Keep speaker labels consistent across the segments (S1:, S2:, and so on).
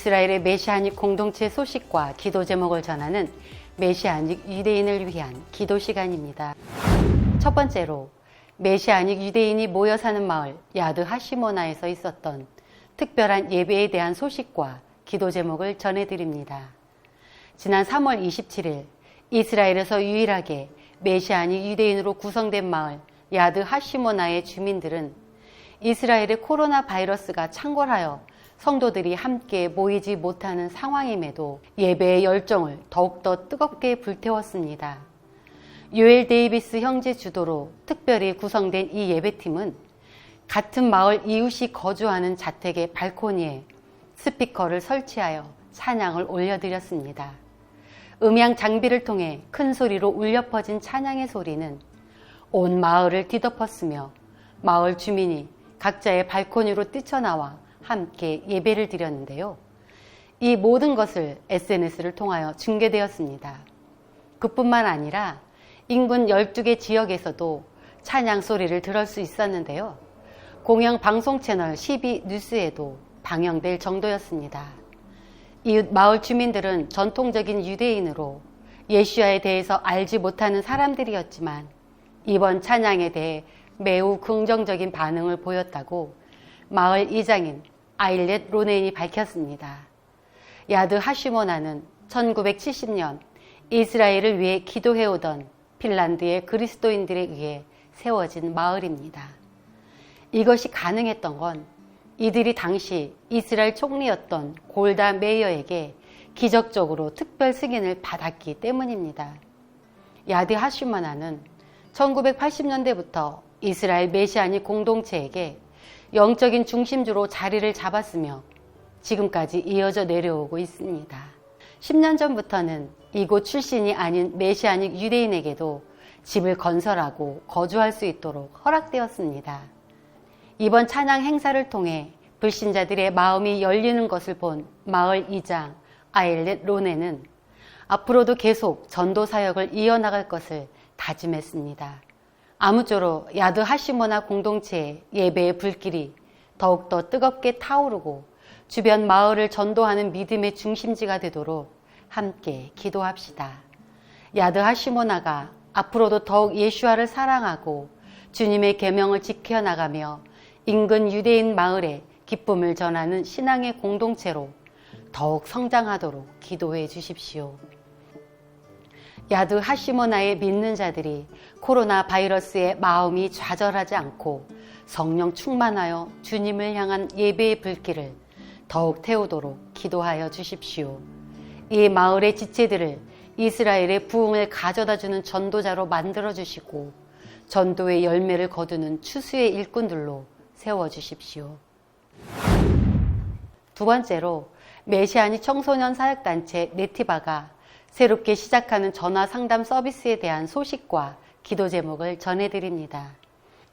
S1: 이스라엘의 메시아닉 공동체 소식과 기도 제목을 전하는 메시아닉 유대인을 위한 기도 시간입니다. 첫 번째로 메시아닉 유대인이 모여 사는 마을 야드 하시모나에서 있었던 특별한 예배에 대한 소식과 기도 제목을 전해드립니다. 지난 3월 27일 이스라엘에서 유일하게 메시아닉 유대인으로 구성된 마을 야드 하시모나의 주민들은 이스라엘의 코로나 바이러스가 창궐하여 성도들이 함께 모이지 못하는 상황임에도 예배의 열정을 더욱더 뜨겁게 불태웠습니다. 요엘 데이비스 형제 주도로 특별히 구성된 이 예배팀은 같은 마을 이웃이 거주하는 자택의 발코니에 스피커를 설치하여 찬양을 올려드렸습니다. 음향 장비를 통해 큰 소리로 울려 퍼진 찬양의 소리는 온 마을을 뒤덮었으며 마을 주민이 각자의 발코니로 뛰쳐나와 함께 예배를 드렸는데요. 이 모든 것을 SNS를 통하여 중계되었습니다. 그뿐만 아니라 인근 12개 지역에서도 찬양 소리를 들을 수 있었는데요. 공영 방송 채널 12 뉴스에도 방영될 정도였습니다. 이웃 마을 주민들은 전통적인 유대인으로 예수야에 대해서 알지 못하는 사람들이었지만 이번 찬양에 대해 매우 긍정적인 반응을 보였다고 마을 이장인 아일렛 로네인이 밝혔습니다. 야드 하시모나는 1970년 이스라엘을 위해 기도해오던 핀란드의 그리스도인들에 의해 세워진 마을입니다. 이것이 가능했던 건 이들이 당시 이스라엘 총리였던 골다 메이어에게 기적적으로 특별 승인을 받았기 때문입니다. 야드 하시모나는 1980년대부터 이스라엘 메시아닉 공동체에게 영적인 중심주로 자리를 잡았으며 지금까지 이어져 내려오고 있습니다. 10년 전부터는 이곳 출신이 아닌 메시아닉 유대인에게도 집을 건설하고 거주할 수 있도록 허락되었습니다. 이번 찬양 행사를 통해 불신자들의 마음이 열리는 것을 본 마을 이장 아일렛 로네는 앞으로도 계속 전도 사역을 이어나갈 것을 다짐했습니다. 아무쪼록 야드 하시모나 공동체의 예배의 불길이 더욱더 뜨겁게 타오르고 주변 마을을 전도하는 믿음의 중심지가 되도록 함께 기도합시다. 야드 하시모나가 앞으로도 더욱 예수와를 사랑하고 주님의 계명을 지켜나가며 인근 유대인 마을에 기쁨을 전하는 신앙의 공동체로 더욱 성장하도록 기도해 주십시오. 야드 하시모나의 믿는 자들이 코로나 바이러스에 마음이 좌절하지 않고 성령 충만하여 주님을 향한 예배의 불길을 더욱 태우도록 기도하여 주십시오. 이 마을의 지체들을 이스라엘의 부흥을 가져다주는 전도자로 만들어 주시고 전도의 열매를 거두는 추수의 일꾼들로 세워주십시오. 두 번째로 메시아닉 청소년 사역단체 네티바가 새롭게 시작하는 전화 상담 서비스에 대한 소식과 기도 제목을 전해드립니다.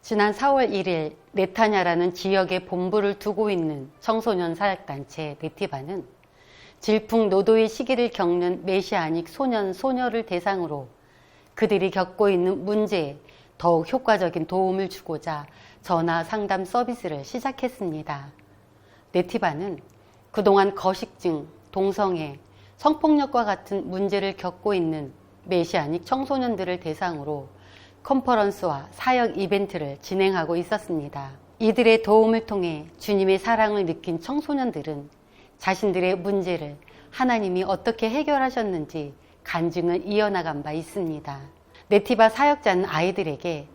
S1: 지난 4월 1일 네타냐라는 지역에 본부를 두고 있는 청소년 사역단체 네티바는 질풍노도의 시기를 겪는 메시아닉 소년, 소녀를 대상으로 그들이 겪고 있는 문제에 더욱 효과적인 도움을 주고자 전화 상담 서비스를 시작했습니다. 네티바는 그동안 거식증, 동성애, 성폭력과 같은 문제를 겪고 있는 메시아닉 청소년들을 대상으로 컨퍼런스와 사역 이벤트를 진행하고 있었습니다. 이들의 도움을 통해 주님의 사랑을 느낀 청소년들은 자신들의 문제를 하나님이 어떻게 해결하셨는지 간증을 이어나간 바 있습니다. 네티바 사역자는 아이들에게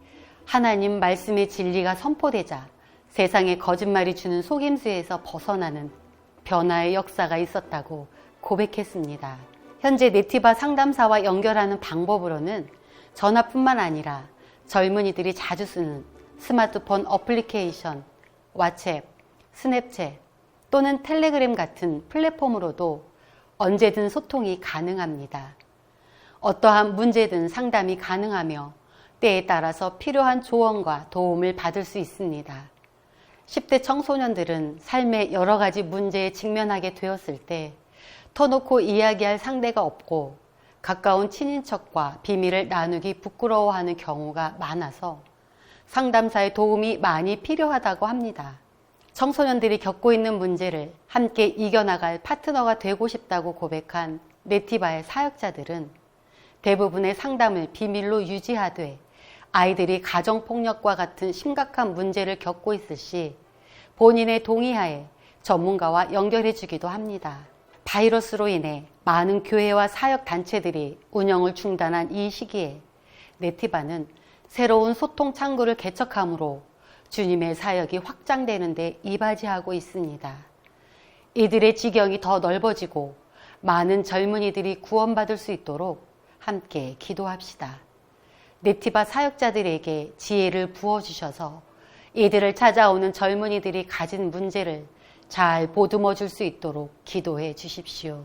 S1: 하나님 말씀의 진리가 선포되자 세상의 거짓말이 주는 속임수에서 벗어나는 변화의 역사가 있었다고 고백했습니다. 현재 네티바 상담사와 연결하는 방법으로는 전화뿐만 아니라 젊은이들이 자주 쓰는 스마트폰 어플리케이션, 왓츠앱, 스냅챗 또는 텔레그램 같은 플랫폼으로도 언제든 소통이 가능합니다. 어떠한 문제든 상담이 가능하며 때에 따라서 필요한 조언과 도움을 받을 수 있습니다. 10대 청소년들은 삶의 여러 가지 문제에 직면하게 되었을 때 터놓고 이야기할 상대가 없고 가까운 친인척과 비밀을 나누기 부끄러워하는 경우가 많아서 상담사의 도움이 많이 필요하다고 합니다. 청소년들이 겪고 있는 문제를 함께 이겨나갈 파트너가 되고 싶다고 고백한 네티바의 사역자들은 대부분의 상담을 비밀로 유지하되 아이들이 가정폭력과 같은 심각한 문제를 겪고 있을 시 본인의 동의하에 전문가와 연결해 주기도 합니다. 바이러스로 인해 많은 교회와 사역 단체들이 운영을 중단한 이 시기에 네티바는 새로운 소통 창구를 개척함으로 주님의 사역이 확장되는 데 이바지하고 있습니다. 이들의 지경이 더 넓어지고 많은 젊은이들이 구원받을 수 있도록 함께 기도합시다. 네티바 사역자들에게 지혜를 부어주셔서 이들을 찾아오는 젊은이들이 가진 문제를 잘 보듬어 줄 수 있도록 기도해 주십시오.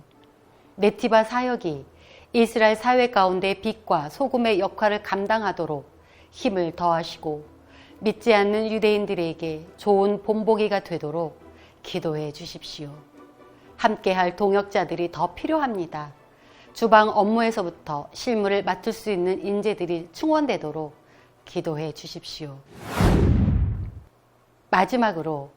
S1: 네티바 사역이 이스라엘 사회 가운데 빛과 소금의 역할을 감당하도록 힘을 더하시고 믿지 않는 유대인들에게 좋은 본보기가 되도록 기도해 주십시오. 함께할 동역자들이 더 필요합니다. 주방 업무에서부터 실무를 맡을 수 있는 인재들이 충원되도록 기도해 주십시오. 마지막으로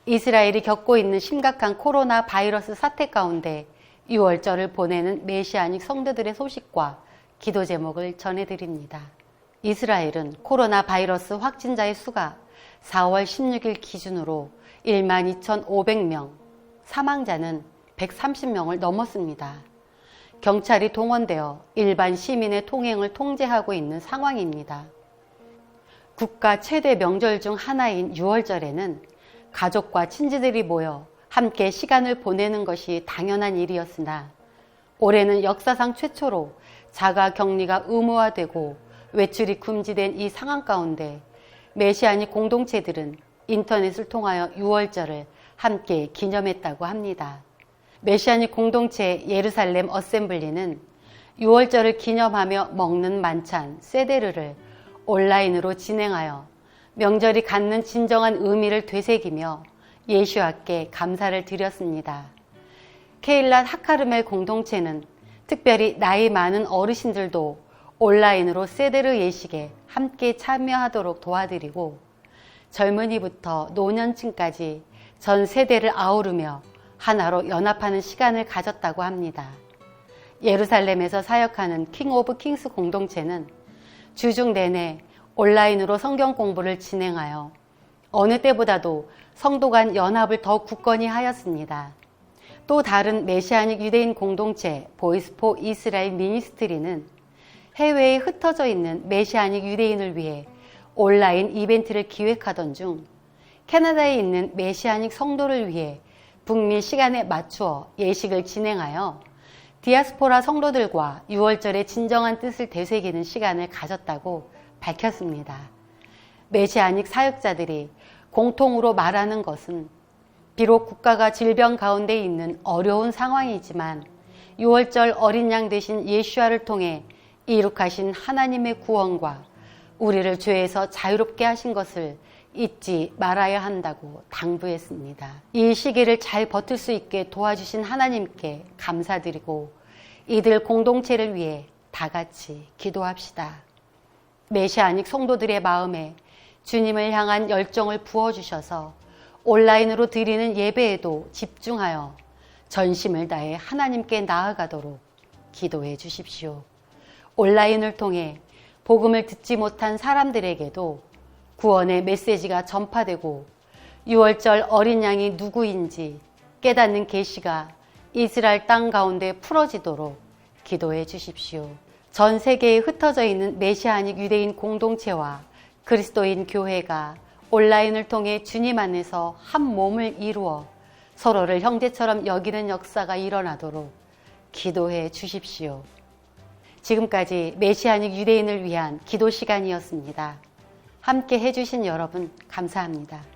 S1: 이스라엘이 겪고 있는 심각한 코로나 바이러스 사태 가운데 6월절을 보내는 메시아닉 성도들의 소식과 기도 제목을 전해드립니다. 이스라엘은 코로나 바이러스 확진자의 수가 4월 16일 기준으로 12,500명, 사망자는 130명을 넘었습니다. 경찰이 동원되어 일반 시민의 통행을 통제하고 있는 상황입니다. 국가 최대 명절 중 하나인 6월절에는 가족과 친지들이 모여 함께 시간을 보내는 것이 당연한 일이었으나 올해는 역사상 최초로 자가 격리가 의무화되고 외출이 금지된 이 상황 가운데 메시아닉 공동체들은 인터넷을 통하여 6월절을 함께 기념했다고 합니다. 메시아닉 공동체 예루살렘 어셈블리는 6월절을 기념하며 먹는 만찬 세데르를 온라인으로 진행하여 명절이 갖는 진정한 의미를 되새기며 예수와께 감사를 드렸습니다. 케일랏 하카르멜 공동체는 특별히 나이 많은 어르신들도 온라인으로 세데르 예식에 함께 참여하도록 도와드리고 젊은이부터 노년층까지 전 세대를 아우르며 하나로 연합하는 시간을 가졌다고 합니다. 예루살렘에서 사역하는 킹 오브 킹스 공동체는 주중 내내 온라인으로 성경 공부를 진행하여 어느 때보다도 성도 간 연합을 더 굳건히 하였습니다. 또 다른 메시아닉 유대인 공동체 보이스 포 이스라엘 미니스트리는 해외에 흩어져 있는 메시아닉 유대인을 위해 온라인 이벤트를 기획하던 중 캐나다에 있는 메시아닉 성도를 위해 북미 시간에 맞추어 예식을 진행하여 디아스포라 성도들과 6월절의 진정한 뜻을 되새기는 시간을 가졌다고 밝혔습니다. 메시아닉 사역자들이 공통으로 말하는 것은 비록 국가가 질병 가운데 있는 어려운 상황이지만 6월절 어린 양 되신 예수와를 통해 이룩하신 하나님의 구원과 우리를 죄에서 자유롭게 하신 것을 잊지 말아야 한다고 당부했습니다. 이 시기를 잘 버틸 수 있게 도와주신 하나님께 감사드리고 이들 공동체를 위해 다 같이 기도합시다. 메시아닉 성도들의 마음에 주님을 향한 열정을 부어주셔서 온라인으로 드리는 예배에도 집중하여 전심을 다해 하나님께 나아가도록 기도해 주십시오. 온라인을 통해 복음을 듣지 못한 사람들에게도 구원의 메시지가 전파되고 6월절 어린 양이 누구인지 깨닫는 계시가 이스라엘 땅 가운데 풀어지도록 기도해 주십시오. 전 세계에 흩어져 있는 메시아닉 유대인 공동체와 그리스도인 교회가 온라인을 통해 주님 안에서 한 몸을 이루어 서로를 형제처럼 여기는 역사가 일어나도록 기도해 주십시오. 지금까지 메시아닉 유대인을 위한 기도 시간이었습니다. 함께 해주신 여러분 감사합니다.